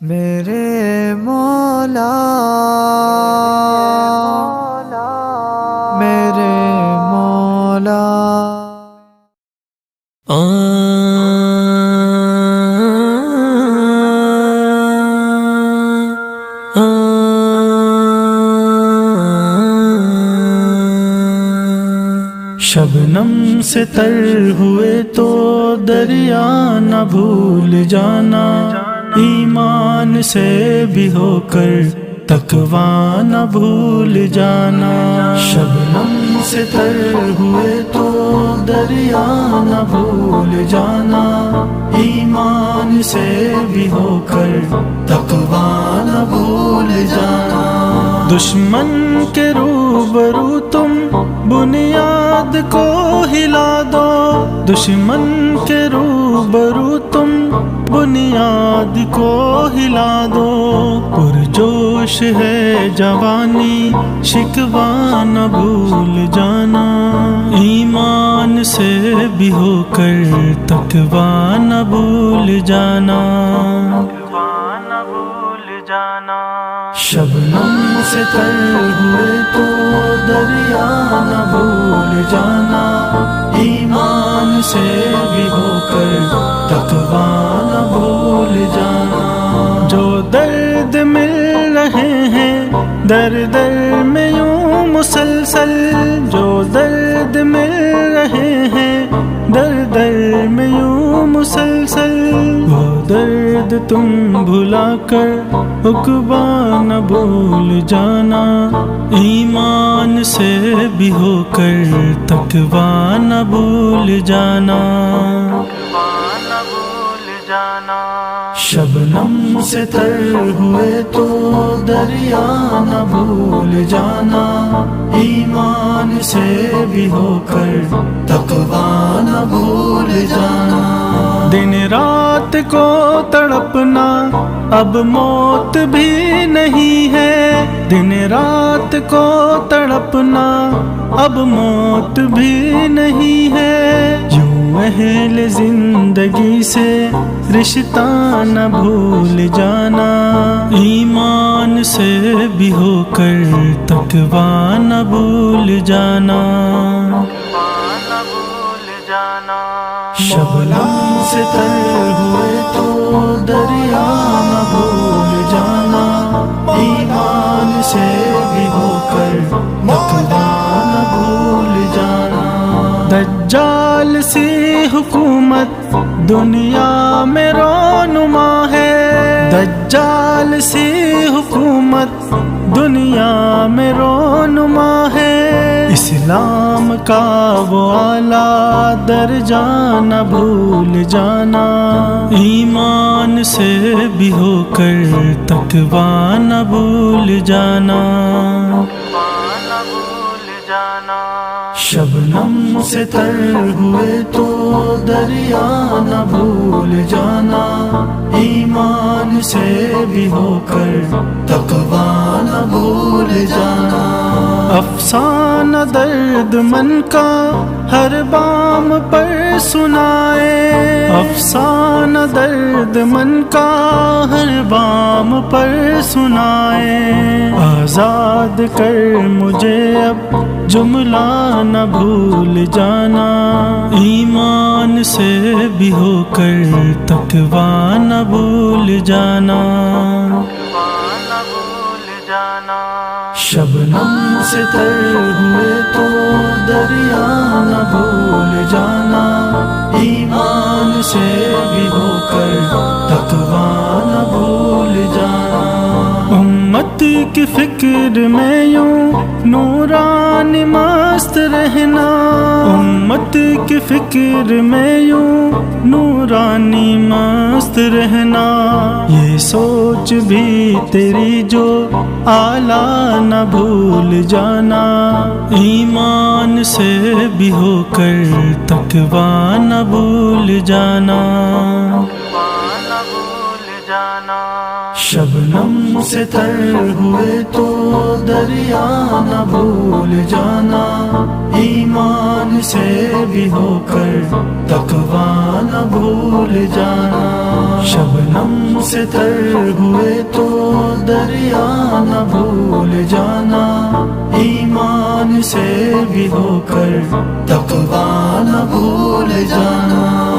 میرے مولا میرے مولا شبنم سے تر ہوئے تو دریا نہ بھول جانا، ایمان سے بھی ہو کر تقویٰ نہ بھول جانا۔ شبنم سے تر ہوئے تو دریا نہ بھول جانا، ایمان سے بھی ہو کر تقویٰ نہ بھول جانا۔ دشمن کے روبرو تم بنیاد کو ہلا دو، دشمن کے روبرو تم بنیاد کو ہلا دو۔ پرجوش ہے جوانی شکوہ نہ بھول جانا، ایمان سے بھی ہو کر تقویٰ نہ بھول جانا۔ شبنم سے تر ہوئے تو دریا نہ بھول جانا، ایمان سے بھی ہو کر تقویٰ نہ بھول جانا۔ جو درد مل رہے ہیں در در میں یوں مسلسل، جو درد مل رہے ہیں در در میں یوں مسلسل، وہ درد تم بھلا کر عقبہ نہ بھول جانا، ایمان سے بھی ہو کر تقویٰ نہ بھول جانا۔ شبنم سے تر ہوئے تو دریا نہ بھول جانا، ایمان سے بھی ہو کر تقویٰ نہ بھول جانا۔ دن رات کو تڑپنا اب موت بھی نہیں ہے، دن رات کو تڑپنا اب موت بھی نہیں ہے۔ یوں اہل زندگی سے رشتہ نہ بھول جانا، ایمان سے بھی ہو کر تقویٰ نہ بھول جانا۔ شبنم سے تر ہوئے تو دریا نہ بھول جانا، ایمان سے بھی ہو کر تقویٰ نہ بھول جانا۔ دجال سی حکومت دنیا میں رونما ہے، دجال سی حکومت دنیا میں رونما ہے۔ اسلام کا وہ اعلیٰ درجہ نہ بھول جانا، ایمان سے بھی ہو کر تقویٰ نہ بھول جانا۔ شبنم سے تر ہوئے تو دریا نہ بھول جانا، ایمان سے بھی ہو کر تقویٰ نہ بھول جانا۔ افسانہ درد من کا ہر بام پر سنائے، افسانہ درد من کا ہر بام پر سنائے۔ آزاد کر مجھے اب جملہ نہ بھول جانا، ایمان سے بھی ہو کر تقویٰ نہ بھول جانا۔ شبنم سے تر ہوئے تو دریا نہ بھول جانا، ایمان سے بھی ہو کر تقویٰ نہ بھول جانا۔ امت کی فکر میں یوں نورانی مست رہنا، امت کی فکر میں یوں نورانی مست رہنا۔ یہ سوچ بھی تیری جو اعلیٰ نہ بھول جانا، ایمان سے بھی ہو کر تقویٰ نہ بھول جانا۔ شبنم سے تر ہوئے تو دریا نہ بھول جانا، ایمان سے بھی ہو کر تقویٰ نہ بھول جانا۔ شبنم سے تر ہوئے تو دریا نہ بھول جانا، ایمان سے بھی ہو کر تقویٰ نہ بھول جانا۔